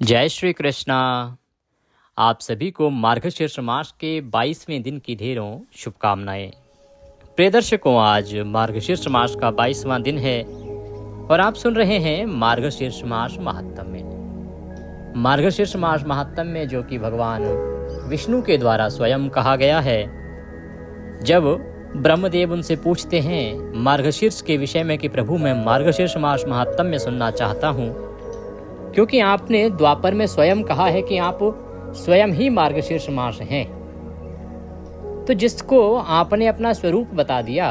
जय श्री कृष्णा। आप सभी को मार्गशीर्ष मास के 22वें दिन की ढेरों शुभकामनाएं। प्रिय दर्शकों, आज मार्गशीर्ष मास का 22वां दिन है और आप सुन रहे हैं मार्गशीर्ष मास महात्म्य में। मार्गशीर्ष मास महात्म्य जो कि भगवान विष्णु के द्वारा स्वयं कहा गया है। जब ब्रह्मदेव उनसे पूछते हैं मार्गशीर्ष के विषय में कि प्रभु मैं मार्गशीर्ष मास महात्म्य सुनना चाहता हूँ, क्योंकि आपने द्वापर में स्वयं कहा है कि आप स्वयं ही मार्गशीर्ष मास हैं, तो जिसको आपने अपना स्वरूप बता दिया,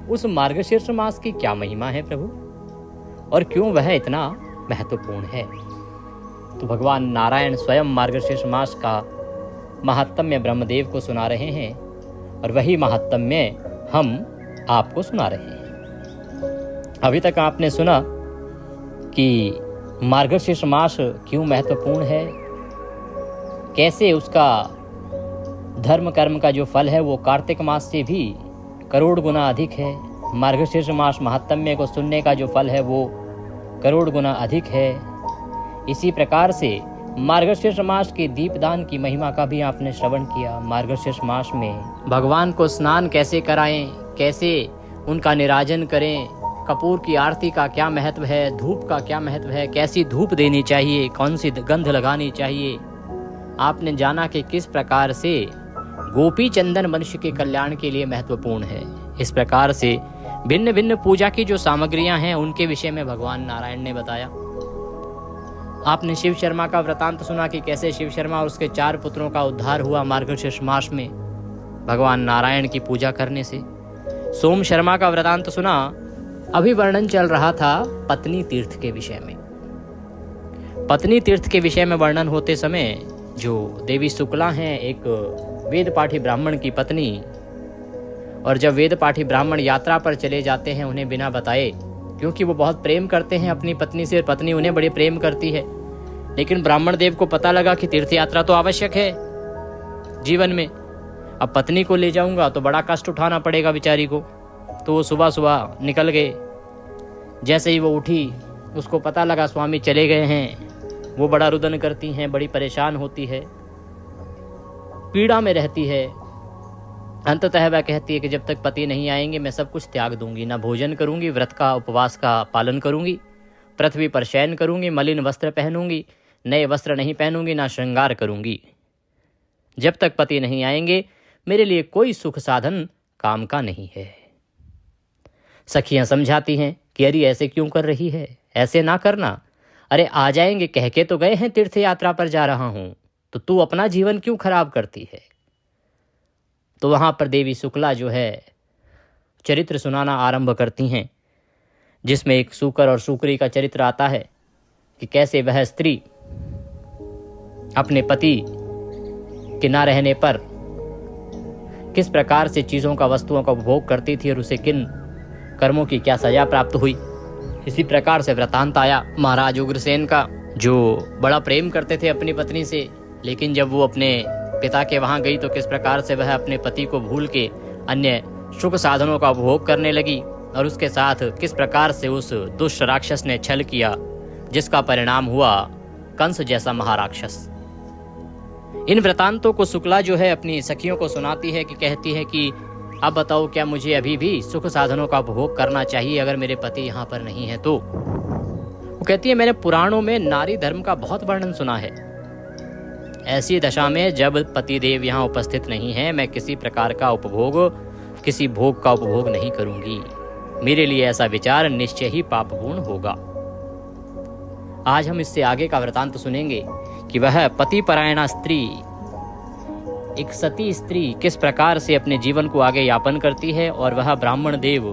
उस मार्गशीर्ष मास की क्या महिमा है प्रभु, और क्यों वह इतना महत्वपूर्ण है। तो भगवान नारायण स्वयं मार्गशीर्ष मास का महात्म्य ब्रह्मदेव को सुना रहे हैं और वही महात्म्य हम आपको सुना रहे हैं। अभी तक आपने सुना कि मार्गशीर्ष मास क्यों महत्वपूर्ण है, कैसे उसका धर्म कर्म का जो फल है वो कार्तिक मास से भी करोड़ गुना अधिक है। मार्गशीर्ष मास महात्म्य को सुनने का जो फल है वो करोड़ गुना अधिक है। इसी प्रकार से मार्गशीर्ष मास के दीपदान की महिमा का भी आपने श्रवण किया। मार्गशीर्ष मास में भगवान को स्नान कैसे कराएं, कैसे उनका निराजन करें, कपूर की आरती का क्या महत्व है, धूप का क्या महत्व है, कैसी धूप देनी चाहिए, कौन सी गंध लगानी चाहिए। आपने जाना कि किस प्रकार से गोपी चंदन मनुष्य के कल्याण के लिए महत्वपूर्ण है। इस प्रकार से भिन्न भिन्न पूजा की जो सामग्रियां हैं उनके विषय में भगवान नारायण ने बताया। आपने शिव शर्मा का वृतांत सुना कि कैसे शिव शर्मा और उसके 4 पुत्रों का उद्धार हुआ मार्गशीर्ष मास में भगवान नारायण की पूजा करने से। सोम शर्मा का वृतांत सुना। अभी वर्णन चल रहा था पत्नी तीर्थ के विषय में। पत्नी तीर्थ के विषय में वर्णन होते समय जो देवी शुक्ला हैं, एक वेद पाठी ब्राह्मण की पत्नी, और जब वेद पाठी ब्राह्मण यात्रा पर चले जाते हैं उन्हें बिना बताए, क्योंकि वो बहुत प्रेम करते हैं अपनी पत्नी से, पत्नी उन्हें बड़े प्रेम करती है, लेकिन ब्राह्मण देव को पता लगा कि तीर्थ यात्रा तो आवश्यक है जीवन में, अब पत्नी को ले जाऊंगा तो बड़ा कष्ट उठाना पड़ेगा बेचारी को। तो वो सुबह सुबह निकल गए। जैसे ही वो उठी उसको पता लगा स्वामी चले गए हैं। वो बड़ा रुदन करती हैं, बड़ी परेशान होती है, पीड़ा में रहती है। अंततः वह कहती है कि जब तक पति नहीं आएंगे मैं सब कुछ त्याग दूंगी, ना भोजन करूंगी, व्रत का उपवास का पालन करूंगी, पृथ्वी पर शयन करूंगी, मलिन वस्त्र पहनूंगी, नए वस्त्र नहीं पहनूंगी, ना श्रृंगार करूंगी। जब तक पति नहीं आएंगे मेरे लिए कोई सुख साधन काम का नहीं है। सखियां समझाती हैं कि अरे ऐसे क्यों कर रही है, ऐसे ना करना, अरे आ जाएंगे, कह के तो गए हैं तीर्थ यात्रा पर जा रहा हूं, तो तू अपना जीवन क्यों खराब करती है। तो वहां पर देवी शुक्ला जो है चरित्र सुनाना आरंभ करती हैं, जिसमें एक सूकर और सूकरी का चरित्र आता है कि कैसे वह स्त्री अपने पति के ना रहने पर किस प्रकार से चीजों का, वस्तुओं का उपभोग करती थी और उसे किन कर्मों की क्या सजा प्राप्त हुई। इसी प्रकार से वृतांत आया महाराज उग्रसेन का, जो बड़ा प्रेम करते थे अपनी पत्नी से, लेकिन जब वो अपने पिता के वहां गई तो किस प्रकार से वह अपने पति को भूल के अन्य सुख साधनों का उपभोग करने लगी, और उसके साथ किस प्रकार से उस दुष्ट राक्षस ने छल किया, जिसका परिणाम हुआ कंस जैसा महाराक्षस। इन वृतांतों को शुक्ला जो है अपनी सखियों को सुनाती है कि कहती है कि अब बताओ क्या मुझे अभी भी सुख साधनों का उपभोग करना चाहिए अगर मेरे पति यहाँ पर नहीं है तो। वो कहती है मैंने पुराणों में नारी धर्म का बहुत वर्णन सुना है। ऐसी दशा में जब पति देव यहाँ उपस्थित नहीं है मैं किसी प्रकार का उपभोग, किसी भोग का उपभोग नहीं करूंगी। मेरे लिए ऐसा विचार निश्चय ही पापपूर्ण होगा। आज हम इससे आगे का वृतांत सुनेंगे कि वह पति परायणा स्त्री, एक सती स्त्री किस प्रकार से अपने जीवन को आगे यापन करती है, और वह ब्राह्मण देव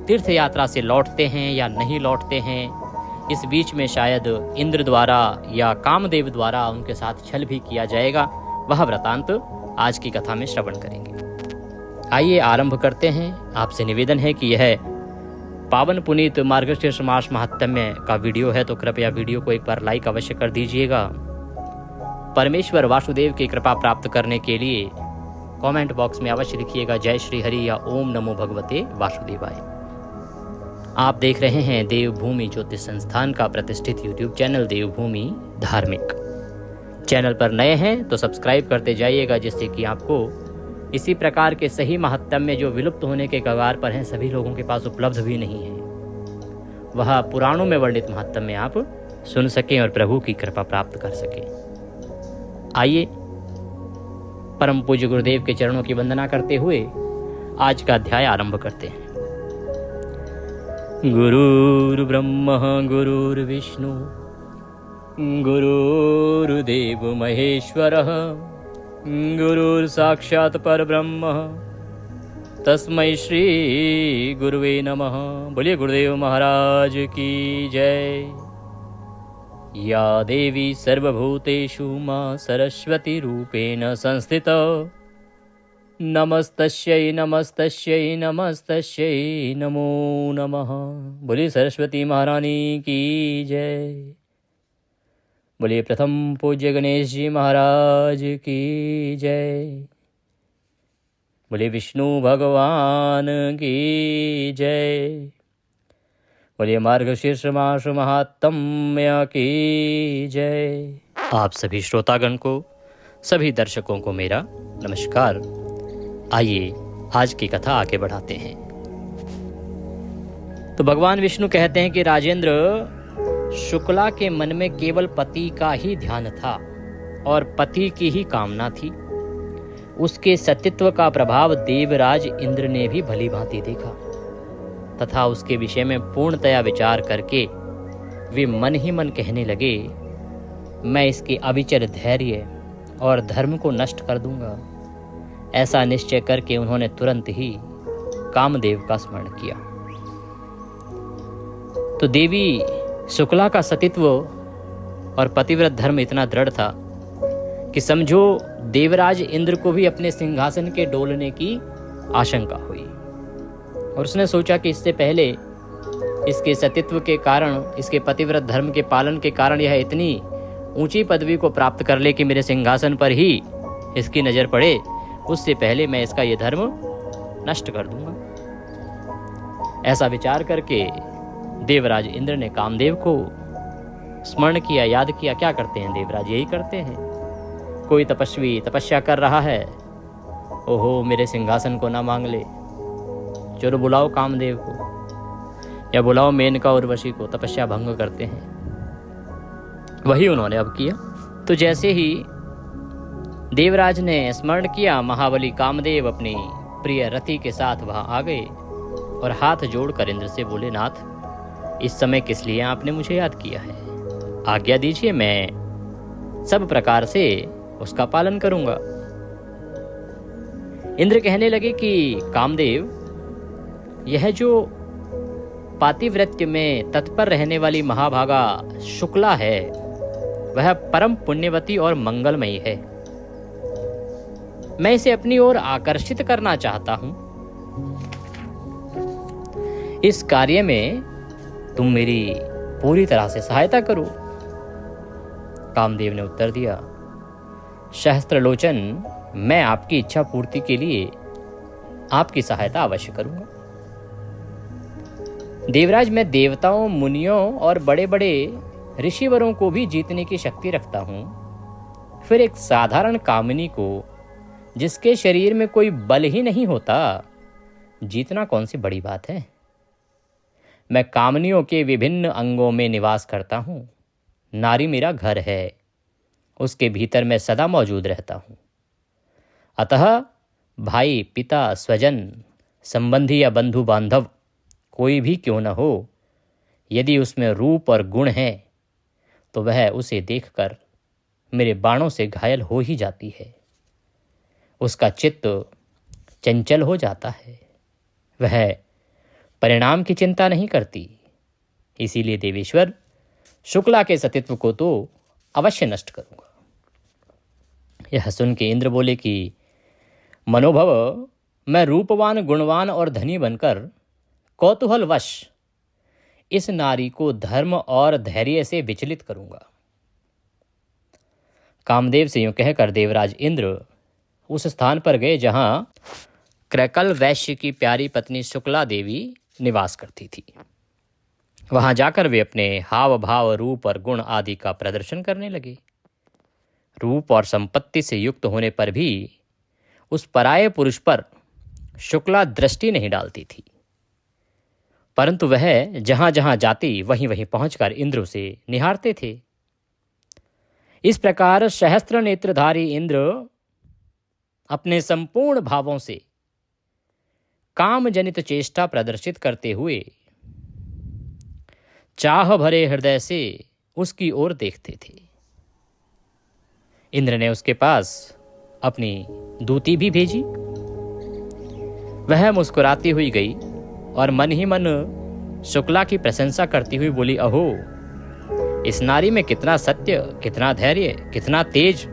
तीर्थ यात्रा से लौटते हैं या नहीं लौटते हैं। इस बीच में शायद इंद्र द्वारा या कामदेव द्वारा उनके साथ छल भी किया जाएगा। वह वृतांत आज की कथा में श्रवण करेंगे। आइए आरंभ करते हैं। आपसे निवेदन है कि यह पावन पुनीत मार्गशीर्ष मास महात्म्य का वीडियो है तो कृपया वीडियो को एक बार लाइक अवश्य कर दीजिएगा। परमेश्वर वासुदेव की कृपा प्राप्त करने के लिए कमेंट बॉक्स में अवश्य लिखिएगा जय श्री हरि या ओम नमो भगवते वासुदेवाय। आप देख रहे हैं देवभूमि ज्योतिष संस्थान का प्रतिष्ठित YouTube चैनल देवभूमि धार्मिक। चैनल पर नए हैं तो सब्सक्राइब करते जाइएगा, जिससे कि आपको इसी प्रकार के सही महात्म्य जो विलुप्त होने के कगार पर हैं, सभी लोगों के पास उपलब्ध भी नहीं है, वह पुराणों में वर्णित महात्म्य आप सुन सकें और प्रभु की कृपा प्राप्त कर सकें। आइए परम पूज्य गुरुदेव के चरणों की वंदना करते हुए आज का अध्याय आरंभ करते हैं। गुरुर्ब्रह्मा गुरुर्विष्णु गुरुर्देव महेश्वरः गुरुर्साक्षात् परब्रह्म तस्मै श्री गुरुवे नमः। बोलिए गुरुदेव महाराज की जय। या देवी सर्वभूतेषु मां सरस्वती रूपेण संस्थिता नमस्तस्यै नमस्तस्यै नमस्तस्यै नमो नमः। बोलिए सरस्वती महारानी की जय। बोलिए प्रथम पूज्य गणेश जी महाराज की जय। बोलिए विष्णु भगवान की जय। बोलिए मार्गशीर्ष मास महात्म्य की जय। आप सभी श्रोतागण को, सभी दर्शकों को मेरा नमस्कार। आइए आज की कथा आगे बढ़ाते हैं। तो भगवान विष्णु कहते हैं कि राजेंद्र, शुक्ला के मन में केवल पति का ही ध्यान था और पति की ही कामना थी। उसके सतीत्व का प्रभाव देवराज इंद्र ने भी भली भांति देखा तथा उसके विषय में पूर्णतया विचार करके वे मन ही मन कहने लगे, मैं इसके अविचल धैर्य और धर्म को नष्ट कर दूंगा। ऐसा निश्चय करके उन्होंने तुरंत ही कामदेव का स्मरण किया। तो देवी शुक्ला का सतीत्व और पतिव्रत धर्म इतना दृढ़ था कि समझो देवराज इंद्र को भी अपने सिंहासन के डोलने की आशंका हुई, और उसने सोचा कि इससे पहले इसके सतीत्व के कारण, इसके पतिव्रत धर्म के पालन के कारण यह इतनी ऊंची पदवी को प्राप्त कर ले कि मेरे सिंहासन पर ही इसकी नजर पड़े, उससे पहले मैं इसका ये धर्म नष्ट कर दूंगा। ऐसा विचार करके देवराज इंद्र ने कामदेव को स्मरण किया, याद किया। क्या करते हैं देवराज? यही करते हैं। कोई तपस्वी तपस्या कर रहा है, ओहो मेरे सिंहासन को ना मांग ले, चलो बुलाओ कामदेव को या बुलाओ मेनका उर्वशी को, तपस्या भंग करते हैं। वही उन्होंने अब किया। तो जैसे ही देवराज ने स्मरण किया, महाबली कामदेव अपनी प्रिय रति के साथ वहां आ गए और हाथ जोड़कर इंद्र से बोले, नाथ इस समय किस लिए आपने मुझे याद किया है? आज्ञा दीजिए, मैं सब प्रकार से उसका पालन करूंगा। इंद्र कहने लगे कि कामदेव, यह जो पातिव्रत्य में तत्पर रहने वाली महाभागा शुक्ला है, वह परम पुण्यवती और मंगलमयी है। मैं इसे अपनी ओर आकर्षित करना चाहता हूं। इस कार्य में तुम मेरी पूरी तरह से सहायता करो। कामदेव ने उत्तर दिया, सहस्त्रलोचन, मैं आपकी इच्छा पूर्ति के लिए आपकी सहायता अवश्य करूंगा। देवराज, मैं देवताओं, मुनियों और बड़े बड़े ऋषिवरों को भी जीतने की शक्ति रखता हूं, फिर एक साधारण कामिनी को, जिसके शरीर में कोई बल ही नहीं होता, जीतना कौन सी बड़ी बात है? मैं कामनियों के विभिन्न अंगों में निवास करता हूं। नारी मेरा घर है, उसके भीतर मैं सदा मौजूद रहता हूं। अतः भाई, पिता, स्वजन, संबंधी या बंधु बांधव कोई भी क्यों न हो, यदि उसमें रूप और गुण है तो वह उसे देखकर मेरे बाणों से घायल हो ही जाती है। उसका चित्त चंचल हो जाता है, वह परिणाम की चिंता नहीं करती। इसीलिए देवेश्वर, शुक्ला के सतीत्व को तो अवश्य नष्ट करूंगा। यह सुन के इंद्र बोले कि मनोभव, मैं रूपवान, गुणवान और धनी बनकर कौतूहलवश इस नारी को धर्म और धैर्य से विचलित करूंगा। कामदेव से यूं कहकर देवराज इंद्र उस स्थान पर गए जहां क्रैकल वैश्य की प्यारी पत्नी शुक्ला देवी निवास करती थी। वहां जाकर वे अपने हाव भाव, रूप और गुण आदि का प्रदर्शन करने लगे। रूप और संपत्ति से युक्त होने पर भी उस पराये पुरुष पर शुक्ला दृष्टि नहीं डालती थी, परंतु वह जहां जहां जाती वहीं वहीं पहुंचकर इंद्र से निहारते थे। इस प्रकार सहस्त्र नेत्रधारी इंद्र अपने संपूर्ण भावों से काम जनित चेष्टा प्रदर्शित करते हुए चाह भरे हृदय से उसकी ओर देखते थे। इंद्र ने उसके पास अपनी दूती भी भेजी। वह मुस्कुराती हुई गई और मन ही मन शुक्ला की प्रशंसा करती हुई बोली, अहो, इस नारी में कितना सत्य, कितना धैर्य, कितना तेज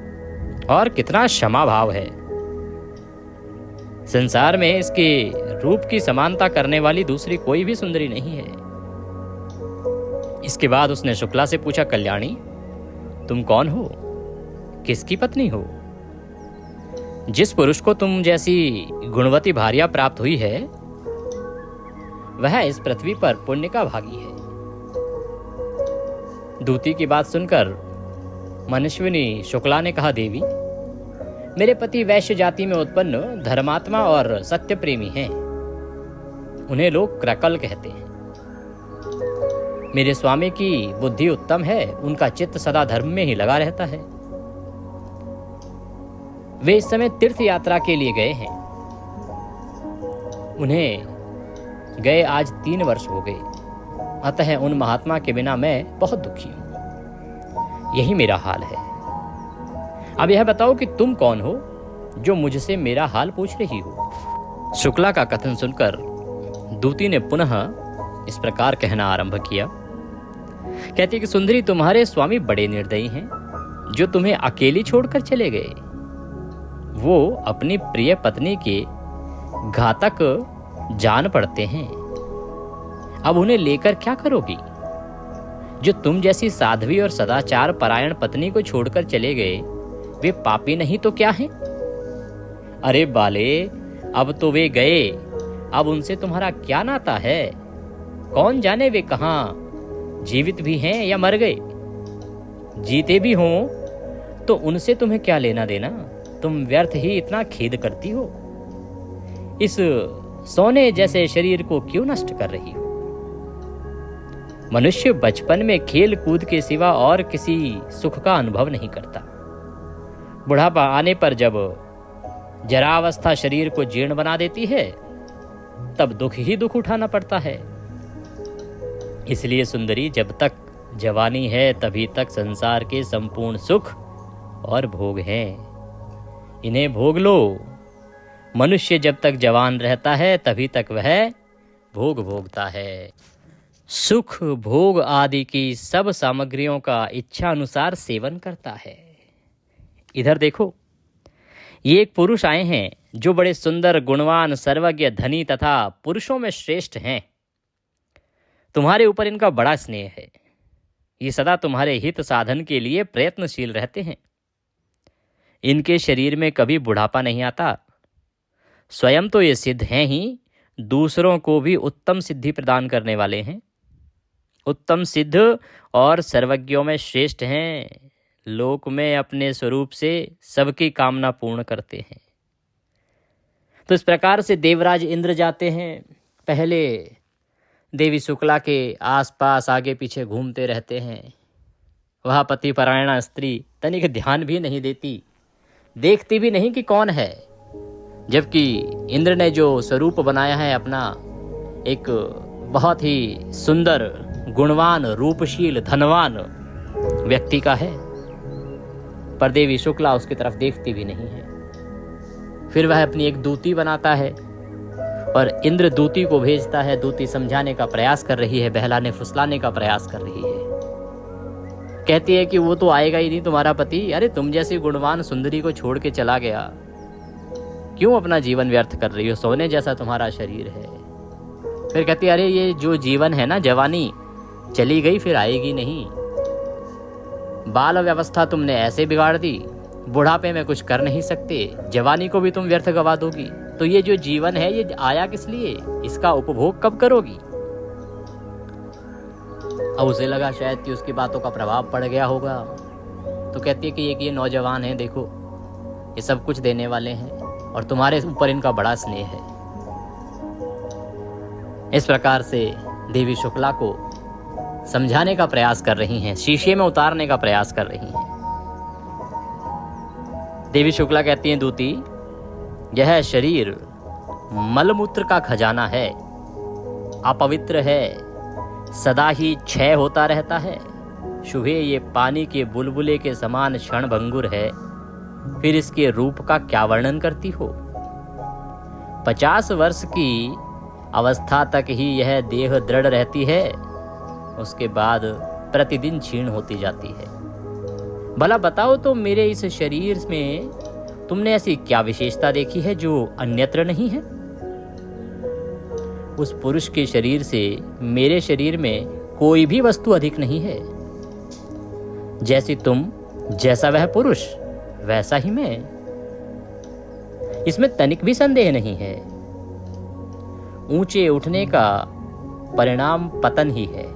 और कितना क्षमा भाव है। संसार में इसके रूप की समानता करने वाली दूसरी कोई भी सुंदरी नहीं है। इसके बाद उसने शुक्ला से पूछा, कल्याणी, तुम कौन हो, किसकी पत्नी हो? जिस पुरुष को तुम जैसी गुणवती भार्या प्राप्त हुई है वह इस पृथ्वी पर पुण्य का भागी है। दूती की बात सुनकर मनस्विनी शुक्ला ने कहा, देवी, मेरे पति वैश्य जाति में उत्पन्न धर्मात्मा और सत्य प्रेमी हैं। उन्हें लोग क्रकल कहते हैं। मेरे स्वामी की बुद्धि उत्तम है, उनका चित्त सदा धर्म में ही लगा रहता है। वे इस समय तीर्थ यात्रा के लिए गए हैं। उन्हें गए आज 3 वर्ष हो गए। अतः उन महात्मा के बिना मैं बहुत दुखी हूं। यही मेरा हाल है। अब यह बताओ कि तुम कौन हो जो मुझसे मेरा हाल पूछ रही हो? शुक्ला का कथन सुनकर दूती ने पुनः इस प्रकार कहना आरंभ किया। कहती कि सुंदरी, तुम्हारे स्वामी बड़े निर्दयी हैं जो तुम्हें अकेली छोड़कर चले गए। वो अपनी प्रिय पत्नी के घातक जान पड़ते हैं। अब उन्हें लेकर क्या करोगी? जो तुम जैसी साध्वी और सदाचार परायण पत्नी को छोड़कर चले गए वे पापी नहीं तो क्या हैं? अरे बाले, अब तो वे गए, अब उनसे तुम्हारा क्या नाता है? कौन जाने वे कहां जीवित भी हैं या मर गए। जीते भी हों तो उनसे तुम्हें क्या लेना देना? तुम व्यर्थ ही इतना खेद करती हो। इस सोने जैसे शरीर को क्यों नष्ट कर रही हो? मनुष्य बचपन में खेल कूद के सिवा और किसी सुख का अनुभव नहीं करता। बुढ़ापा आने पर जब जरावस्था शरीर को जीर्ण बना देती है तब दुख ही दुख उठाना पड़ता है। इसलिए सुंदरी, जब तक जवानी है तभी तक संसार के संपूर्ण सुख और भोग हैं। इन्हें भोग लो। मनुष्य जब तक जवान रहता है तभी तक वह भोग भोगता है। सुख भोग आदि की सब सामग्रियों का इच्छा अनुसार सेवन करता है। इधर देखो, ये एक पुरुष आए हैं जो बड़े सुंदर, गुणवान, सर्वज्ञ, धनी तथा पुरुषों में श्रेष्ठ हैं। तुम्हारे ऊपर इनका बड़ा स्नेह है। ये सदा तुम्हारे हित साधन के लिए प्रयत्नशील रहते हैं। इनके शरीर में कभी बुढ़ापा नहीं आता। स्वयं तो ये सिद्ध हैं ही, दूसरों को भी उत्तम सिद्धि प्रदान करने वाले हैं। उत्तम सिद्ध और सर्वज्ञों में श्रेष्ठ हैं। लोक में अपने स्वरूप से सबकी कामना पूर्ण करते हैं। तो इस प्रकार से देवराज इंद्र जाते हैं। पहले देवी शुक्ला के आसपास आगे पीछे घूमते रहते हैं। वह पति परायणा स्त्री तनिक ध्यान भी नहीं देती, देखती भी नहीं कि कौन है। जबकि इंद्र ने जो स्वरूप बनाया है अपना, एक बहुत ही सुंदर, गुणवान, रूपशील, धनवान व्यक्ति का है, पर देवी शुक्ला उसकी तरफ देखती भी नहीं है। फिर वह अपनी एक दूती बनाता है और इंद्र दूती को भेजता है। दूती समझाने का प्रयास कर रही है, बहलाने फुसलाने का प्रयास कर रही है। कहती है कि वो तो आएगा ही नहीं तुम्हारा पति। अरे तुम जैसी गुणवान सुंदरी को छोड़ के चला गया, क्यों अपना जीवन व्यर्थ कर रही हो? सोने जैसा तुम्हारा शरीर है। फिर कहती है, अरे ये जो जीवन है ना, जवानी चली गई फिर आएगी नहीं। बाल व्यवस्था तुमने ऐसे बिगाड़ दी, बुढ़ापे में कुछ कर नहीं सकते, जवानी को भी तुम व्यर्थ गवा दोगी। तो ये जो जीवन है ये आया किस लिए? इसका उपभोग कब करोगी? अब उसे लगा शायद कि उसकी बातों का प्रभाव पड़ गया होगा, तो कहती है कि ये नौजवान हैं, देखो ये सब कुछ देने वाले हैं और तुम्हारे ऊपर इनका बड़ा स्नेह है। इस प्रकार से देवी शुक्ला को समझाने का प्रयास कर रही हैं, शीशे में उतारने का प्रयास कर रही हैं। देवी शुक्ला कहती हैं, दूती, यह शरीर मलमूत्र का खजाना है, अपवित्र है, सदा ही क्षय होता रहता है। शुभे ये पानी के बुलबुले के समान क्षणभंगुर है, फिर इसके रूप का क्या वर्णन करती हो। 50 वर्ष की अवस्था तक ही यह देह दृढ़ रहती है, उसके बाद प्रतिदिन क्षीण होती जाती है। भला बताओ तो मेरे इस शरीर में तुमने ऐसी क्या विशेषता देखी है जो अन्यत्र नहीं है। उस पुरुष के शरीर से मेरे शरीर में कोई भी वस्तु अधिक नहीं है। जैसी तुम, जैसा वह पुरुष, वैसा ही मैं, इसमें तनिक भी संदेह नहीं है। ऊंचे उठने का परिणाम पतन ही है।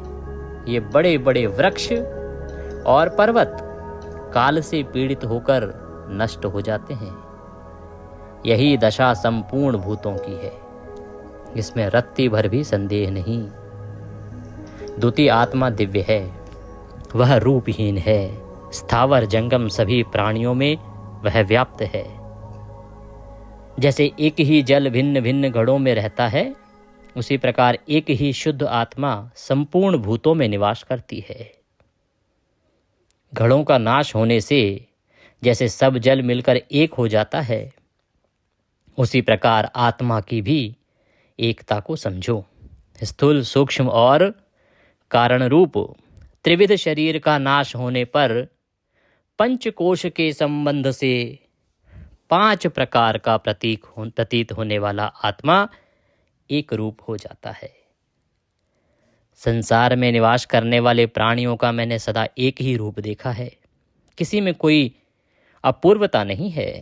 ये बड़े बड़े वृक्ष और पर्वत काल से पीड़ित होकर नष्ट हो जाते हैं। यही दशा संपूर्ण भूतों की है, इसमें रत्ती भर भी संदेह नहीं। द्वितीय आत्मा दिव्य है, वह रूपहीन है। स्थावर जंगम सभी प्राणियों में वह व्याप्त है। जैसे एक ही जल भिन्न भिन्न घड़ों में रहता है, उसी प्रकार एक ही शुद्ध आत्मा संपूर्ण भूतों में निवास करती है। घड़ों का नाश होने से जैसे सब जल मिलकर एक हो जाता है, उसी प्रकार आत्मा की भी एकता को समझो। स्थूल, सूक्ष्म और कारण रूप त्रिविध शरीर का नाश होने पर पंचकोश के संबंध से 5 प्रकार का प्रतीत होने वाला आत्मा एक रूप हो जाता है। संसार में निवास करने वाले प्राणियों का मैंने सदा एक ही रूप देखा है, किसी में कोई अपूर्वता नहीं है।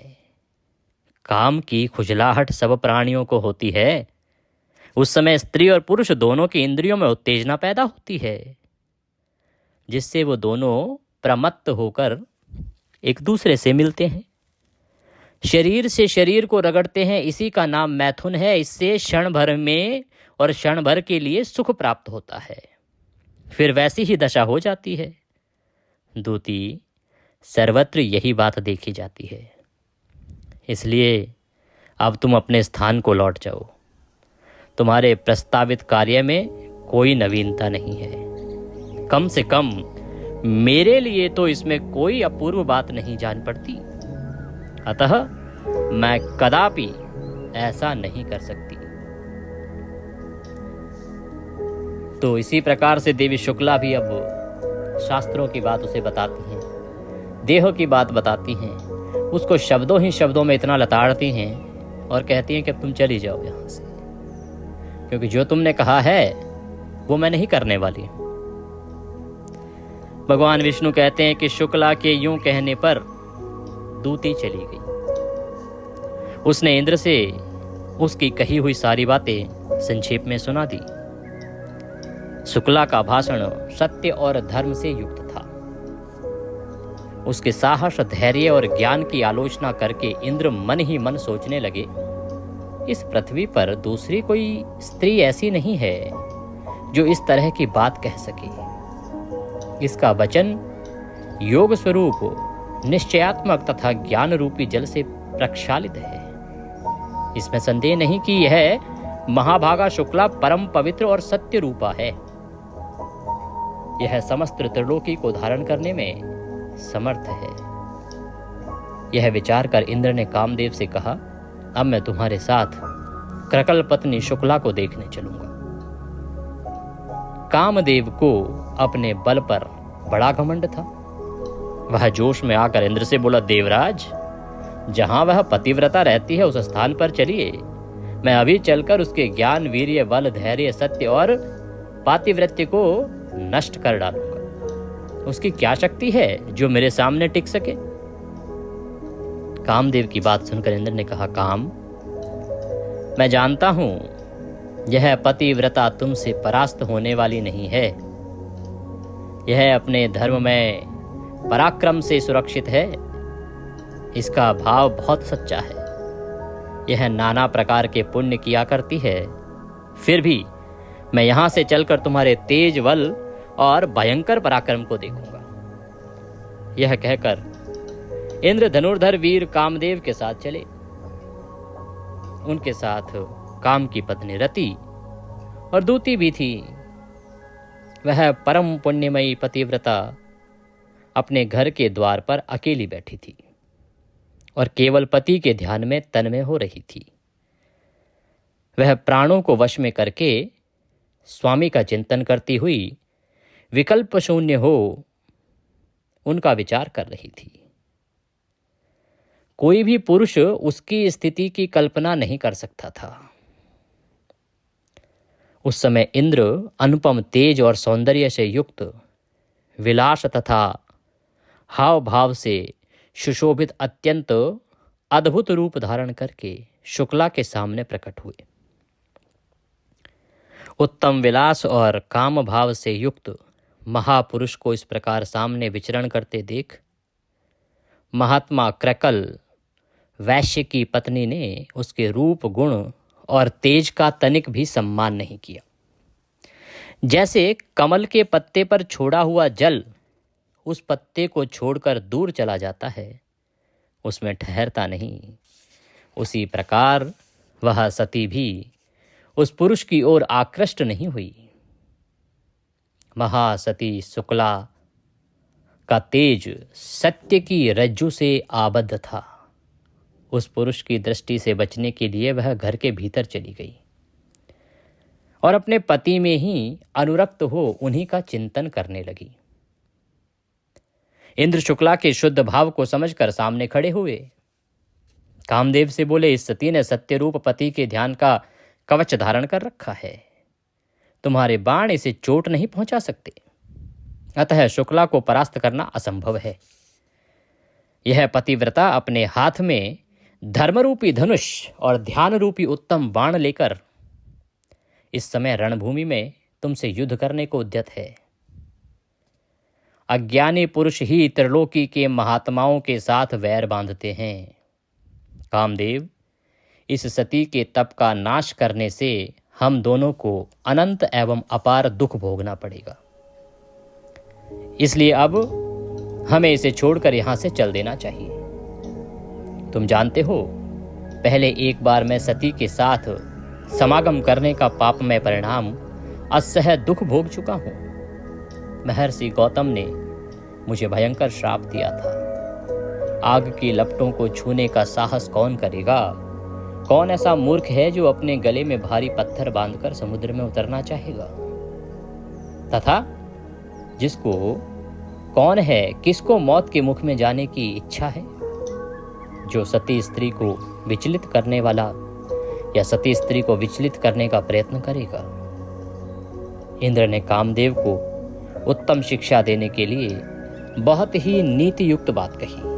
काम की खुजलाहट सब प्राणियों को होती है। उस समय स्त्री और पुरुष दोनों की इंद्रियों में उत्तेजना पैदा होती है, जिससे वो दोनों प्रमत्त होकर एक दूसरे से मिलते हैं, शरीर से शरीर को रगड़ते हैं। इसी का नाम मैथुन है। इससे क्षण भर में और क्षण भर के लिए सुख प्राप्त होता है, फिर वैसी ही दशा हो जाती है। दूती, सर्वत्र यही बात देखी जाती है। इसलिए अब तुम अपने स्थान को लौट जाओ। तुम्हारे प्रस्तावित कार्य में कोई नवीनता नहीं है। कम से कम मेरे लिए तो इसमें कोई अपूर्व बात नहीं जान पड़ती, अतः मैं कदापि ऐसा नहीं कर सकती। तो इसी प्रकार से देवी शुक्ला भी अब शास्त्रों की बात उसे बताती हैं, देह की बात बताती हैं, उसको शब्दों ही शब्दों में इतना लताड़ती हैं और कहती हैं कि अब तुम चली जाओ यहाँ से, क्योंकि जो तुमने कहा है वो मैं नहीं करने वाली। भगवान विष्णु कहते हैं कि शुक्ला के यूं कहने पर दूती चली गई। उसने इंद्र से उसकी कही हुई सारी बातें संक्षेप में सुना दी। शुक्ला का भाषण सत्य और धर्म से युक्त था। उसके साहस, धैर्य और ज्ञान की आलोचना करके इंद्र मन ही मन सोचने लगे, इस पृथ्वी पर दूसरी कोई स्त्री ऐसी नहीं है जो इस तरह की बात कह सके। इसका वचन योग स्वरूप, निश्चयात्मक तथा ज्ञान रूपी जल से प्रक्षालित है। इसमें संदेह नहीं कि यह महाभागा शुक्ला परम पवित्र और सत्य रूपा है। यह समस्त त्रिलोकी को धारण करने में समर्थ है। यह विचार कर इंद्र ने कामदेव से कहा, अब मैं तुम्हारे साथ क्रकल पत्नी शुक्ला को देखने चलूंगा। कामदेव को अपने बल पर बड़ा घमंड था। वह जोश में आकर इंद्र से बोला, देवराज, जहां वह पतिव्रता रहती है उस स्थान पर चलिए। मैं अभी चलकर उसके ज्ञान, वीर्य, बल, धैर्य, सत्य और पातिव्रत्य को नष्ट कर डालूंगा। उसकी क्या शक्ति है जो मेरे सामने टिक सके। कामदेव की बात सुनकर इंद्र ने कहा, काम, मैं जानता हूं यह पतिव्रता तुमसे परास्त होने वाली नहीं है। यह अपने धर्म में पराक्रम से सुरक्षित है। इसका भाव बहुत सच्चा है। यह नाना प्रकार के पुण्य किया करती है। फिर भी मैं यहां से चलकर तुम्हारे तेज बल और भयंकर पराक्रम को देखूंगा। यह कहकर इंद्र धनुर्धर वीर कामदेव के साथ चले। उनके साथ काम की पत्नी रति और दूती भी थी। वह परम पुण्यमयी पतिव्रता अपने घर के द्वार पर अकेली बैठी थी और केवल पति के ध्यान में तन्मय हो रही थी। वह प्राणों को वश में करके स्वामी का चिंतन करती हुई विकल्प शून्य हो उनका विचार कर रही थी। कोई भी पुरुष उसकी स्थिति की कल्पना नहीं कर सकता था। उस समय इंद्र अनुपम तेज और सौंदर्य से युक्त विलास तथा हाव भाव से सुशोभित अत्यंत अद्भुत रूप धारण करके शुक्ला के सामने प्रकट हुए। उत्तम विलास और काम भाव से युक्त महापुरुष को इस प्रकार सामने विचरण करते देख महात्मा क्रकल वैश्य की पत्नी ने उसके रूप गुण और तेज का तनिक भी सम्मान नहीं किया। जैसे कमल के पत्ते पर छोड़ा हुआ जल उस पत्ते को छोड़कर दूर चला जाता है, उसमें ठहरता नहीं, उसी प्रकार वह सती भी उस पुरुष की ओर आकृष्ट नहीं हुई। महासती शुक्ला का तेज सत्य की रज्जु से आबद्ध था। उस पुरुष की दृष्टि से बचने के लिए वह घर के भीतर चली गई और अपने पति में ही अनुरक्त हो उन्हीं का चिंतन करने लगी। इंद्र शुक्ला के शुद्ध भाव को समझकर सामने खड़े हुए। कामदेव से बोले, इस सती ने सत्य रूप पति के ध्यान का कवच धारण कर रखा है। तुम्हारे बाण इसे चोट नहीं पहुंचा सकते, अतः शुक्ला को परास्त करना असंभव है। यह पतिव्रता अपने हाथ में धर्मरूपी धनुष और ध्यान रूपी उत्तम बाण लेकर इस समय रणभूमि में तुमसे युद्ध करने को उद्यत है। अज्ञानी पुरुष ही त्रिलोकी के महात्माओं के साथ वैर बांधते हैं। कामदेव, इस सती के तप का नाश करने से हम दोनों को अनंत एवं अपार दुख भोगना पड़ेगा। इसलिए अब हमें इसे छोड़कर यहां से चल देना चाहिए। तुम जानते हो, पहले एक बार मैं सती के साथ समागम करने का पापमय परिणाम असह्य दुख भोग चुका हूं। महर्षि गौतम ने मुझे भयंकर श्राप दिया था। आग की लपटों को छूने का साहस कौन करेगा? कौन ऐसा मूर्ख है जो अपने गले में भारी पत्थर बांधकर समुद्र में उतरना चाहेगा? तथा जिसको कौन है, किसको मौत के मुख में जाने की इच्छा है? जो सती स्त्री को विचलित करने वाला या सती स्त्री को विचलित करने का प्रयत्न करेगा। इंद्र ने कामदेव को उत्तम शिक्षा देने के लिए बहुत ही नीति युक्त बात कही।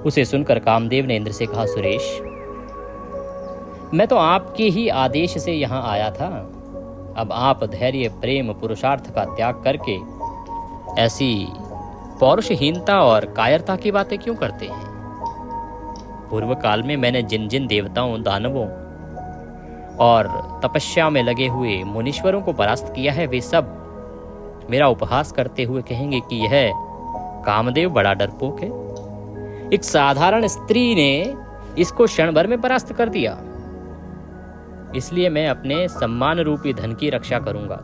उसे सुनकर कामदेव ने इंद्र से कहा, सुरेश, मैं तो आपके ही आदेश से यहां आया था। अब आप धैर्य, प्रेम, पुरुषार्थ का त्याग करके ऐसी पौरुषहीनता और कायरता की बातें क्यों करते हैं? पूर्व काल में मैंने जिन जिन देवताओं, दानवों और तपस्या में लगे हुए मुनीश्वरों को परास्त किया है, वे सब मेरा उपहास करते हुए कहेंगे कि यह कामदेव बड़ा डरपोक है। एक साधारण स्त्री ने इसको क्षण भर में परास्त कर दिया। इसलिए मैं अपने सम्मान रूपी धन की रक्षा करूंगा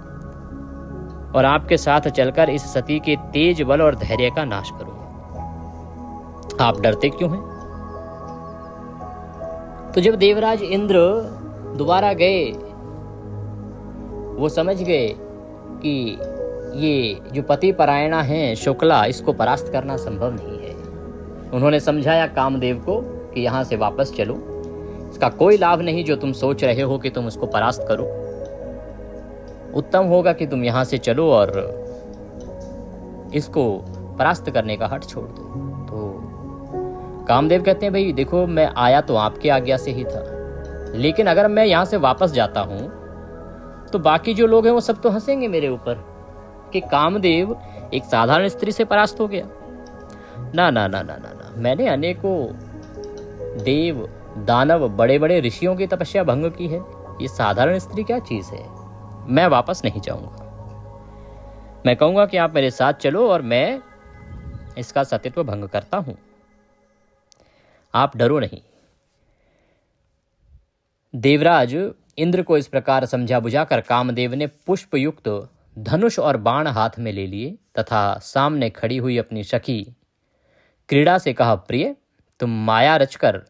और आपके साथ चलकर इस सती के तेज बल और धैर्य का नाश करूंगा। आप डरते क्यों हैं? तो जब देवराज इंद्र दोबारा गए, वो समझ गए कि ये जो पति परायणा है शुक्ला, इसको परास्त करना संभव नहीं है। उन्होंने समझाया कामदेव को कि यहाँ से वापस चलो, इसका कोई लाभ नहीं जो तुम सोच रहे हो कि तुम उसको परास्त करो। उत्तम होगा कि तुम यहाँ से चलो और इसको परास्त करने का हठ छोड़ दो। तो कामदेव कहते हैं, भाई देखो, मैं आया तो आपकी आज्ञा से ही था, लेकिन अगर मैं यहाँ से वापस जाता हूँ तो बाकी जो लोग हैं वो सब तो हंसेंगे मेरे ऊपर कि कामदेव एक साधारण स्त्री से परास्त हो गया। ना ना ना ना ना ना, मैंने अनेकों देव दानव बड़े बड़े ऋषियों की तपस्या भंग की है। ये साधारण स्त्री क्या चीज है? मैं वापस नहीं जाऊंगा। मैं कहूंगा कि आप मेरे साथ चलो और मैं इसका सतीत्व भंग करता हूं। आप डरो नहीं। देवराज इंद्र को इस प्रकार समझा बुझाकर कामदेव ने पुष्प युक्त धनुष और बाण हाथ में ले लिए तथा सामने खड़ी हुई अपनी सखी क्रीड़ा से कहा, प्रिय, तुम माया रचकर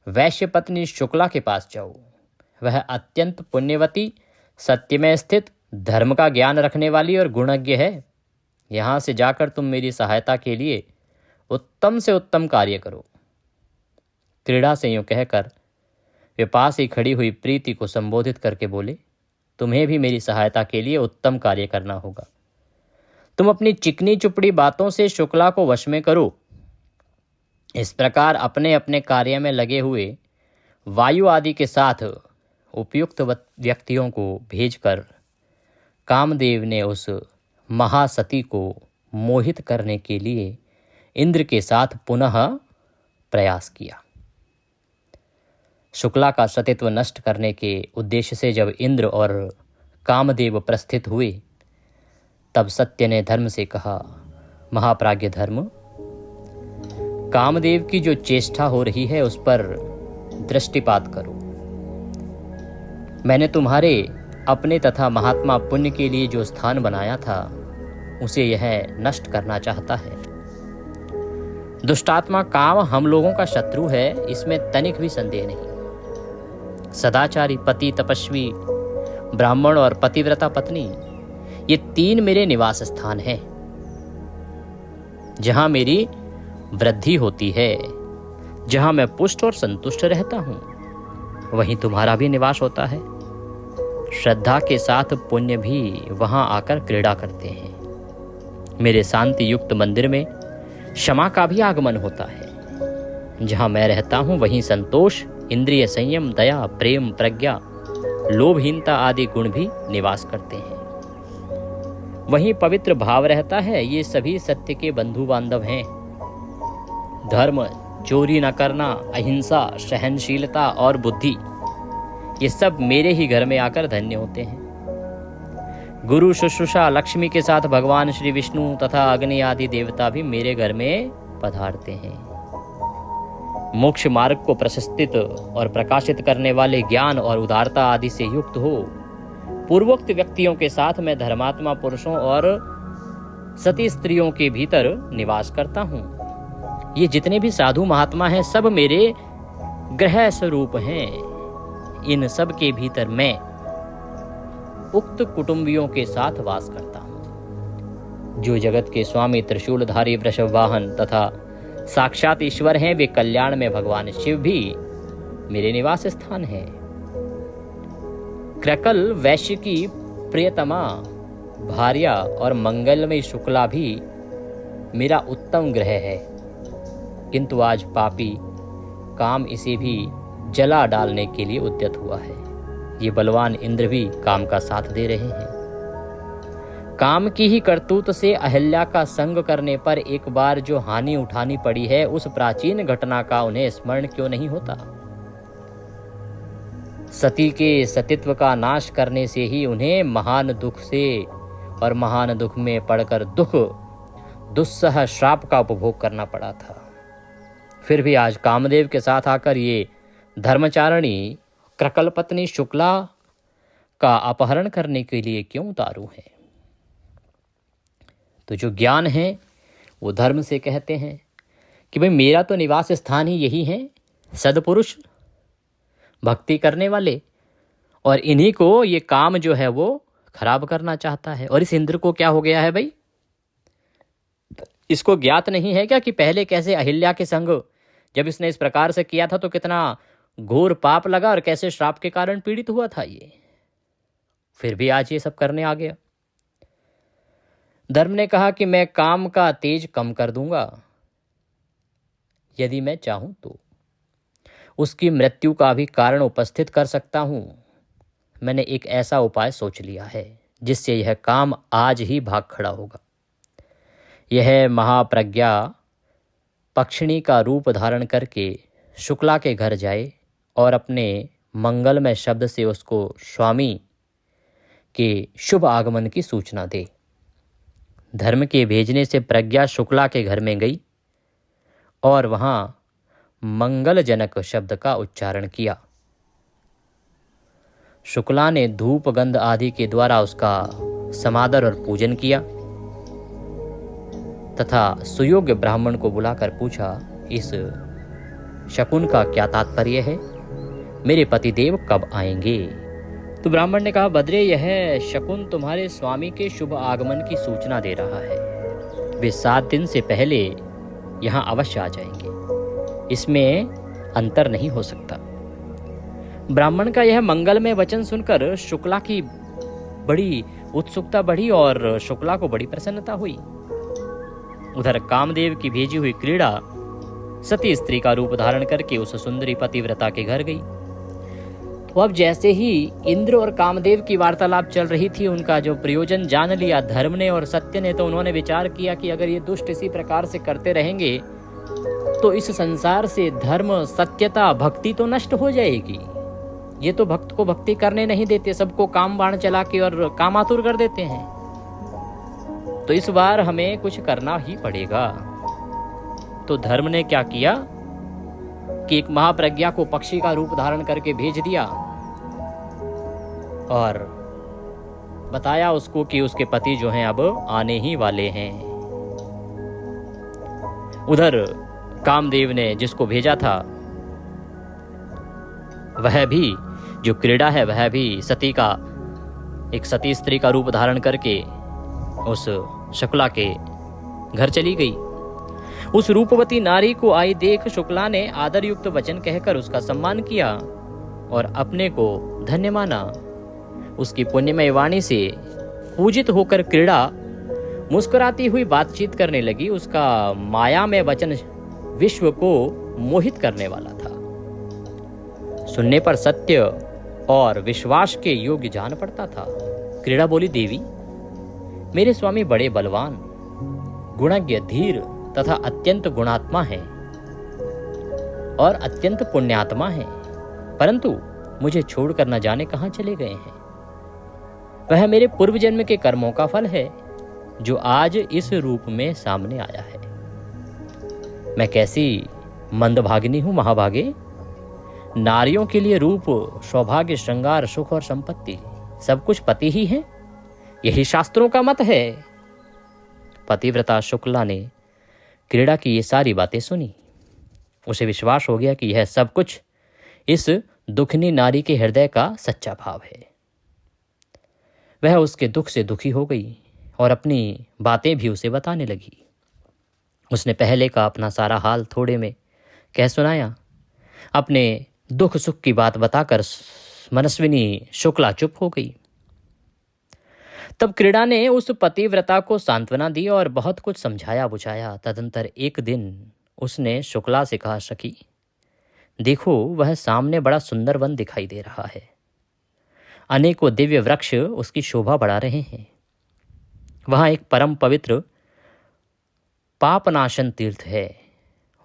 वैश्य पत्नी शुक्ला के पास जाओ। वह अत्यंत पुण्यवती, सत्य में स्थित, धर्म का ज्ञान रखने वाली और गुणज्ञ है। यहां से जाकर तुम मेरी सहायता के लिए उत्तम से उत्तम कार्य करो। क्रीड़ा से यूं कहकर वे पास ही खड़ी हुई प्रीति को संबोधित करके बोले, तुम्हें भी मेरी सहायता के लिए उत्तम कार्य करना होगा। तुम अपनी चिकनी चुपड़ी बातों से शुक्ला को वश में करो। इस प्रकार अपने अपने कार्य में लगे हुए वायु आदि के साथ उपयुक्त व्यक्तियों को भेजकर कामदेव ने उस महासती को मोहित करने के लिए इंद्र के साथ पुनः प्रयास किया। शुक्ला का सतीत्व नष्ट करने के उद्देश्य से जब इंद्र और कामदेव प्रस्थित हुए, तब सत्य ने धर्म से कहा, महाप्राज्य धर्म, कामदेव की जो चेष्टा हो रही है उस पर दृष्टिपात करो। मैंने तुम्हारे अपने तथा महात्मा पुण्य के लिए जो स्थान बनाया था उसे यह नष्ट करना चाहता है। दुष्टात्मा काम हम लोगों का शत्रु है, इसमें तनिक भी संदेह नहीं। सदाचारी पति, तपस्वी ब्राह्मण और पतिव्रता पत्नी, ये तीन मेरे निवास स्थान हैं, जहां मेरी वृद्धि होती है, जहां मैं पुष्ट और संतुष्ट रहता हूं, वहीं तुम्हारा भी निवास होता है। श्रद्धा के साथ पुण्य भी वहां आकर क्रीड़ा करते हैं। मेरे शांति युक्त मंदिर में क्षमा का भी आगमन होता है। जहां मैं रहता हूं वहीं संतोष, इंद्रिय संयम, दया, प्रेम, प्रज्ञा, लोभहीनता आदि गुण भी निवास करते हैं। वहीं पवित्र भाव रहता है। ये सभी सत्य के बंधु बांधव हैं। धर्म, चोरी न करना, अहिंसा, सहनशीलता और बुद्धि, ये सब मेरे ही घर में आकर धन्य होते हैं। गुरु शुश्रूषा, लक्ष्मी के साथ भगवान श्री विष्णु तथा अग्नि आदि देवता भी मेरे घर में पधारते हैं। मोक्ष मार्ग को प्रशस्तित और प्रकाशित करने वाले ज्ञान और उदारता आदि से युक्त हो पूर्वोक्त व्यक्तियों के साथ मैं धर्मात्मा पुरुषों और सती स्त्रियों के भीतर निवास करता हूँ। ये जितने भी साधु महात्मा हैं सब मेरे ग्रह स्वरूप हैं। इन सब के भीतर मैं उक्त कुटुंबियों के साथ वास करता हूँ। जो जगत के स्वामी, त्रिशूलधारी, वृषभ वाहन तथा साक्षात ईश्वर हैं, वे कल्याण में भगवान शिव भी मेरे निवास स्थान है। क्रकल वैश्य की प्रियतमा भार्या और मंगलमयी शुक्ला भी मेरा उत्तम ग्रह है, किंतु आज पापी काम इसे भी जला डालने के लिए उद्यत हुआ है। ये बलवान इंद्र भी काम का साथ दे रहे हैं। काम की ही करतूत से अहिल्या का संग करने पर एक बार जो हानि उठानी पड़ी है, उस प्राचीन घटना का उन्हें स्मरण क्यों नहीं होता? सती के सतीत्व का नाश करने से ही उन्हें महान दुख से और महान दुख में पड़कर दुस्सह श्राप का उपभोग करना पड़ा था। फिर भी आज कामदेव के साथ आकर ये धर्मचारिणी क्रकल पत्नी शुक्ला का अपहरण करने के लिए क्यों उतारू है? तो जो ज्ञान है वो धर्म से कहते हैं कि भाई मेरा तो निवास स्थान ही यही है, सदपुरुष, भक्ति करने वाले, और इन्हीं को ये काम जो है वो खराब करना चाहता है। और इस इंद्र को क्या हो गया है भाई? इसको ज्ञात नहीं है क्या कि पहले कैसे अहिल्या के संग जब इसने इस प्रकार से किया था तो कितना घोर पाप लगा और कैसे श्राप के कारण पीड़ित हुआ था ये। फिर भी आज ये सब करने आ गया। धर्म ने कहा कि मैं काम का तेज कम कर दूंगा यदि मैं चाहूं तो। उसकी मृत्यु का भी कारण उपस्थित कर सकता हूं। मैंने एक ऐसा उपाय सोच लिया है जिससे यह काम आज ही भाग खड़ा होगा। यह महाप्रज्ञा पक्षिणी का रूप धारण करके शुक्ला के घर जाए और अपने मंगलमय शब्द से उसको स्वामी के शुभ आगमन की सूचना दे। धर्म के भेजने से प्रज्ञा शुक्ला के घर में गई और वहां मंगलजनक शब्द का उच्चारण किया। शुक्ला ने धूप गंध आदि के द्वारा उसका समादर और पूजन किया तथा सुयोग्य ब्राह्मण को बुलाकर पूछा, इस शकुन का क्या तात्पर्य है? मेरे पतिदेव कब आएंगे? तो ब्राह्मण ने कहा, बद्रे, यह शकुन तुम्हारे स्वामी के शुभ आगमन की सूचना दे रहा है। वे 7 दिन से पहले यहाँ अवश्य आ जाएंगे, इसमें अंतर नहीं हो सकता। ब्राह्मण का यह मंगलमय वचन सुनकर शुक्ला की बड़ी उत्सुकता बढ़ी और शुक्ला को बड़ी प्रसन्नता हुई। उधर कामदेव की भेजी हुई क्रीड़ा सती स्त्री का रूप धारण करके उस सुंदरी पतिव्रता के घर गई। तो अब जैसे ही इंद्र और कामदेव की वार्तालाप चल रही थी, उनका जो प्रयोजन जान लिया धर्म ने और सत्य ने, तो उन्होंने विचार किया कि अगर ये दुष्ट इसी प्रकार से करते रहेंगे तो इस संसार से धर्म, सत्यता, भक्ति तो नष्ट हो जाएगी। ये तो भक्त को भक्ति करने नहीं देते, सबको काम बाण चला के और कामातुर कर देते हैं। तो इस बार हमें कुछ करना ही पड़ेगा। तो धर्म ने क्या किया कि एक महाप्रज्ञा को पक्षी का रूप धारण करके भेज दिया और बताया उसको कि उसके पति जो हैं अब आने ही वाले हैं। उधर कामदेव ने जिसको भेजा था वह भी, जो क्रीड़ा है वह भी सती का, एक सती स्त्री का रूप धारण करके उस शुक्ला के घर चली गई। उस रूपवती नारी को आई देख शुक्ला ने आदर युक्त वचन कहकर उसका सम्मान किया और अपने को धन्य माना। उसकी पुण्यमय वाणी से पूजित होकर क्रीड़ा मुस्कुराती हुई बातचीत करने लगी। उसका माया में वचन विश्व को मोहित करने वाला था। सुनने पर सत्य और विश्वास के योग्य जान पड़ता था। क्रीड़ा बोली, देवी, मेरे स्वामी बड़े बलवान, गुणज्ञ, धीर तथा अत्यंत गुणात्मा हैं और अत्यंत पुण्यात्मा हैं, परंतु मुझे छोड़कर न जाने कहां चले गए हैं। वह मेरे पूर्व जन्म के कर्मों का फल है जो आज इस रूप में सामने आया है। मैं कैसी मंदभागिनी हूं महाभागे। नारियों के लिए रूप, सौभाग्य, श्रृंगार, सुख और संपत्ति सब कुछ पति ही है, यही शास्त्रों का मत है। पतिव्रता शुक्ला ने क्रीड़ा की ये सारी बातें सुनी। उसे विश्वास हो गया कि यह सब कुछ इस दुखनी नारी के हृदय का सच्चा भाव है। वह उसके दुख से दुखी हो गई और अपनी बातें भी उसे बताने लगी। उसने पहले का अपना सारा हाल थोड़े में कह सुनाया। अपने दुख सुख की बात बताकर मनस्विनी शुक्ला चुप हो गई। तब क्रीड़ा ने उस पतिव्रता को सांत्वना दी और बहुत कुछ समझाया बुझाया। तदंतर एक दिन उसने शुक्ला से कहा, सखी देखो, वह सामने बड़ा सुंदर वन दिखाई दे रहा है। अनेकों दिव्य वृक्ष उसकी शोभा बढ़ा रहे हैं। वहां एक परम पवित्र पापनाशन तीर्थ है।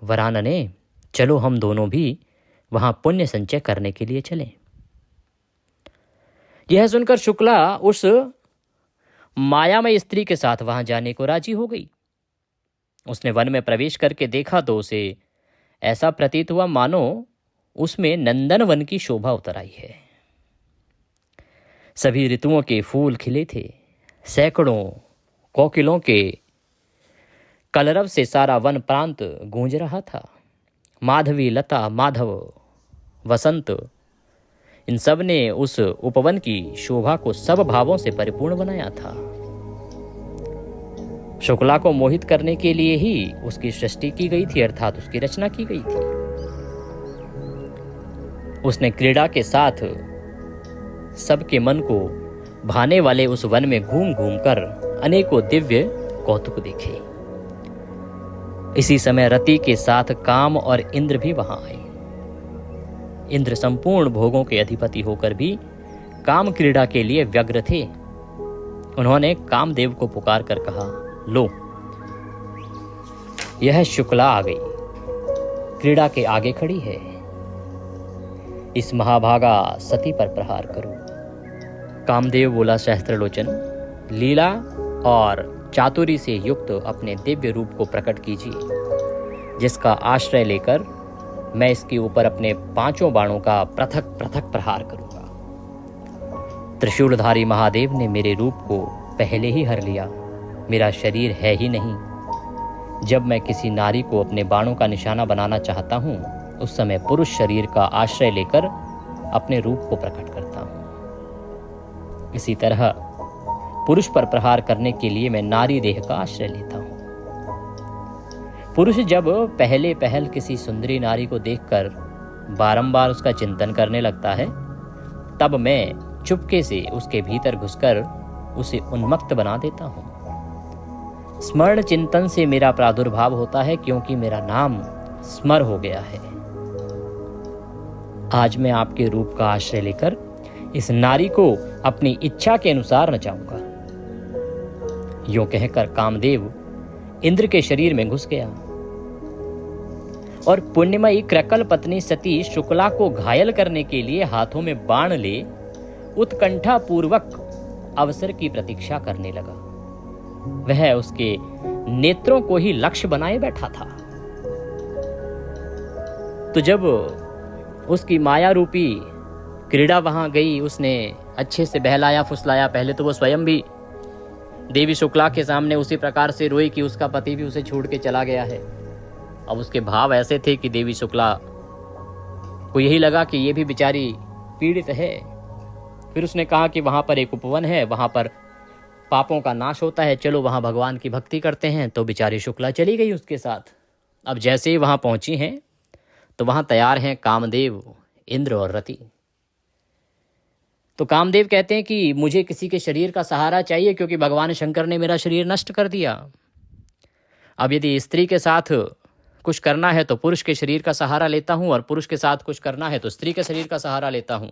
वरानने, चलो हम दोनों भी वहां पुण्य संचय करने के लिए चलें। यह सुनकर शुक्ला उस मायामय स्त्री के साथ वहां जाने को राजी हो गई। उसने वन में प्रवेश करके देखा तो उसे ऐसा प्रतीत हुआ मानो उसमें नंदन वन की शोभा उतर आई है। सभी ऋतुओं के फूल खिले थे। सैकड़ों कोकिलों के कलरव से सारा वन प्रांत गूंज रहा था। माधवी, लता, माधव, वसंत, इन सब ने उस उपवन की शोभा को सब भावों से परिपूर्ण बनाया था। शुक्ला को मोहित करने के लिए ही उसकी सृष्टि की गई थी, अर्थात उसकी रचना की गई थी। उसने क्रीड़ा के साथ सबके मन को भाने वाले उस वन में घूम घूम कर अनेकों दिव्य कौतुक देखे। इसी समय रति के साथ काम और इंद्र भी वहां आए। इंद्र संपूर्ण भोगों के अधिपति होकर भी काम क्रीड़ा के लिए व्यग्र थे। उन्होंने कामदेव को पुकार कर कहा, लो यह शुक्ला आ गई, क्रीड़ा के आगे खड़ी है, इस महाभागा सती पर प्रहार करो। कामदेव बोला, सहस्त्रलोचन, लीला और चातुरी से युक्त अपने दिव्य रूप को प्रकट कीजिए, जिसका आश्रय लेकर मैं इसके ऊपर अपने 5 बाणों का पृथक पृथक प्रहार करूंगा। त्रिशूलधारी महादेव ने मेरे रूप को पहले ही हर लिया, मेरा शरीर है ही नहीं। जब मैं किसी नारी को अपने बाणों का निशाना बनाना चाहता हूँ, उस समय पुरुष शरीर का आश्रय लेकर अपने रूप को प्रकट करता हूँ। इसी तरह पुरुष पर प्रहार करने के लिए मैं नारी देह का आश्रय लेता हूँ। पुरुष जब पहले पहल किसी सुंदरी नारी को देखकर बारंबार उसका चिंतन करने लगता है, तब मैं चुपके से उसके भीतर घुसकर उसे उन्मत्त बना देता हूँ। स्मरण चिंतन से मेरा प्रादुर्भाव होता है, क्योंकि मेरा नाम स्मर हो गया है। आज मैं आपके रूप का आश्रय लेकर इस नारी को अपनी इच्छा के अनुसार नचाऊंगा। यूं कहकर कामदेव इंद्र के शरीर में घुस गया और पुण्यमयी क्रकल पत्नी सती शुक्ला को घायल करने के लिए हाथों में बाण ले उत्कंठा पूर्वक अवसर की प्रतीक्षा करने लगा। वह उसके नेत्रों को ही लक्ष्य बनाए बैठा था। तो जब उसकी माया रूपी क्रीड़ा वहां गई, उसने अच्छे से बहलाया फुसलाया। पहले तो वो स्वयं भी देवी शुक्ला के सामने उसी प्रकार से रोई कि उसका पति भी उसे छोड़ के चला गया है। अब उसके भाव ऐसे थे कि देवी शुक्ला को यही लगा कि ये भी बेचारी पीड़ित है। फिर उसने कहा कि वहां पर एक उपवन है, वहां पर पापों का नाश होता है, चलो वहां भगवान की भक्ति करते हैं। तो बेचारी शुक्ला चली गई उसके साथ। अब जैसे ही वहां पहुंची हैं तो वहां तैयार हैं कामदेव, इंद्र और रति। तो कामदेव कहते हैं कि मुझे किसी के शरीर का सहारा चाहिए, क्योंकि भगवान शंकर ने मेरा शरीर नष्ट कर दिया। अब यदि स्त्री के साथ कुछ करना है तो पुरुष के शरीर का सहारा लेता हूं, और पुरुष के साथ कुछ करना है तो स्त्री के शरीर का सहारा लेता हूं।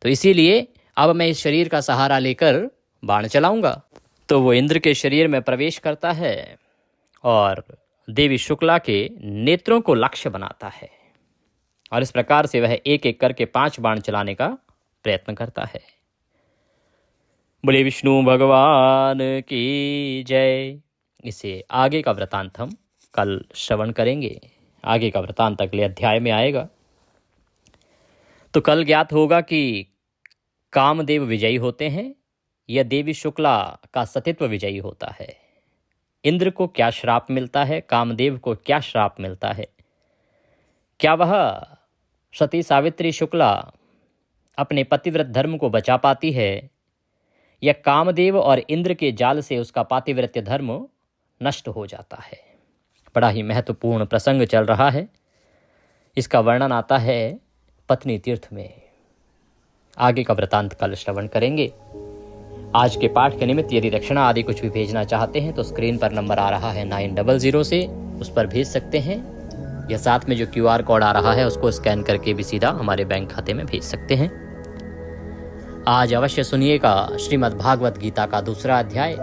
तो इसीलिए अब मैं इस शरीर का सहारा लेकर बाण चलाऊंगा। तो वो इंद्र के शरीर में प्रवेश करता है और देवी शुक्ला के नेत्रों को लक्ष्य बनाता है, और इस प्रकार से वह एक एक करके 5 बाण चलाने का प्रयत्न करता है। बोले विष्णु भगवान की जय। इसे आगे का वृतांत हम कल श्रवण करेंगे। आगे का वृतांत अगले अध्याय में आएगा। तो कल ज्ञात होगा कि कामदेव विजयी होते हैं या देवी शुक्ला का सतीत्व विजयी होता है। इंद्र को क्या श्राप मिलता है, कामदेव को क्या श्राप मिलता है। क्या वह सती सावित्री शुक्ला अपने पतिव्रत धर्म को बचा पाती है, या कामदेव और इंद्र के जाल से उसका पातिव्रत्य धर्म नष्ट हो जाता है। बड़ा ही महत्वपूर्ण प्रसंग चल रहा है। इसका वर्णन आता है पत्नी तीर्थ में। आगे का वृतांत कल श्रवण करेंगे। आज के पाठ के निमित्त यदि दक्षिणा आदि कुछ भी भेजना चाहते हैं तो स्क्रीन पर नंबर आ रहा है 900 से, उस पर भेज सकते हैं, या साथ में जो QR कोड आ रहा है उसको स्कैन करके भी सीधा हमारे बैंक खाते में भेज सकते हैं। आज अवश्य सुनिएगा श्रीमद् भागवत गीता का 2रा अध्याय।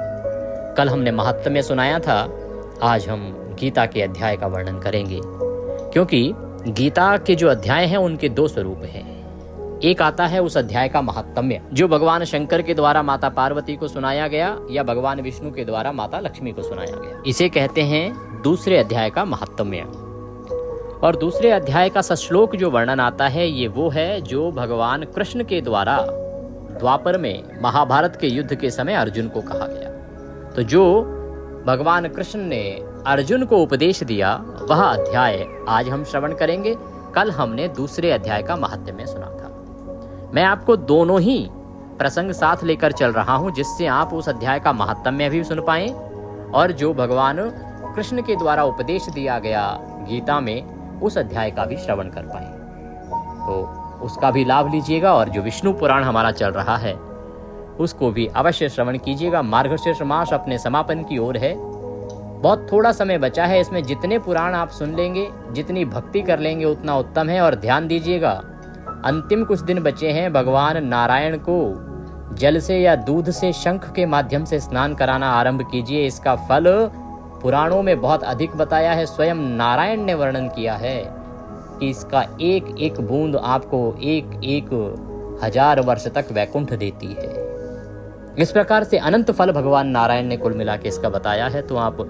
कल हमने महात्म्य सुनाया था, आज हम गीता के अध्याय का वर्णन करेंगे, क्योंकि गीता के जो अध्याय हैं उनके 2 स्वरूप हैं। एक आता है उस अध्याय का महात्म्य, जो भगवान शंकर के द्वारा माता पार्वती को सुनाया गया या भगवान विष्णु के द्वारा माता लक्ष्मी को सुनाया गया। इसे कहते हैं दूसरे अध्याय का महात्म्य। और दूसरे अध्याय का सश्लोक जो वर्णन आता है, ये वो है जो भगवान कृष्ण के द्वारा द्वापर में महाभारत के युद्ध के समय अर्जुन को कहा गया। तो जो भगवान कृष्ण ने अर्जुन को उपदेश दिया वह अध्याय आज हम श्रवण करेंगे। कल हमने दूसरे अध्याय का महात्म्य सुना था। मैं आपको दोनों ही प्रसंग साथ लेकर चल रहा हूं, जिससे आप उस अध्याय का महात्म्य भी सुन पाएं और जो भगवान कृष्ण के द्वारा उपदेश दिया गया गीता में उस अध्याय का भी श्रवण कर पाएं। तो उसका भी लाभ लीजिएगा, और जो विष्णु पुराण हमारा चल रहा है उसको भी अवश्य श्रवण कीजिएगा। मार्गशीर्ष मास अपने समापन की ओर है, बहुत थोड़ा समय बचा है। इसमें जितने पुराण आप सुन लेंगे, जितनी भक्ति कर लेंगे उतना उत्तम है। और ध्यान दीजिएगा, अंतिम कुछ दिन बचे हैं। भगवान नारायण को जल से या दूध से शंख के माध्यम से स्नान कराना आरंभ कीजिए। इसका फल पुराणों में बहुत अधिक बताया है। स्वयं नारायण ने वर्णन किया है कि इसका एक एक बूंद आपको एक एक 1000 वर्ष तक वैकुंठ देती है। इस प्रकार से अनंत फल भगवान नारायण ने कुल मिला के इसका बताया है। तो आप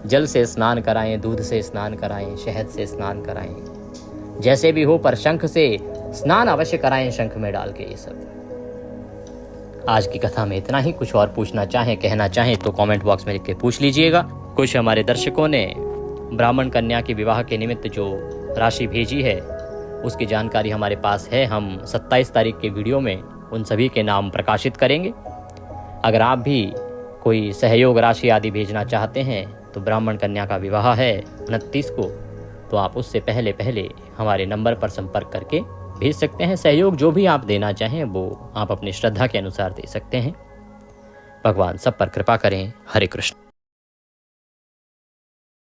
जल से स्नान कराएं, दूध से स्नान कराएं, शहद से स्नान कराएं, जैसे भी हो, पर शंख से स्नान अवश्य कराएं, शंख में डाल के। ये सब आज की कथा में इतना ही। कुछ और पूछना चाहें, कहना चाहें तो कमेंट बॉक्स में लिख के पूछ लीजिएगा। कुछ हमारे दर्शकों ने ब्राह्मण कन्या के विवाह के निमित्त जो राशि भेजी है उसकी जानकारी हमारे पास है। हम 27 तारीख के वीडियो में उन सभी के नाम प्रकाशित करेंगे। अगर आप भी कोई सहयोग राशि आदि भेजना चाहते हैं तो ब्राह्मण कन्या का विवाह है 29 को, तो आप उससे पहले हमारे नंबर पर संपर्क करके भेज सकते हैं। सहयोग जो भी आप देना चाहें वो आप अपनी श्रद्धा के अनुसार दे सकते हैं। भगवान सब पर कृपा करें। हरे कृष्ण।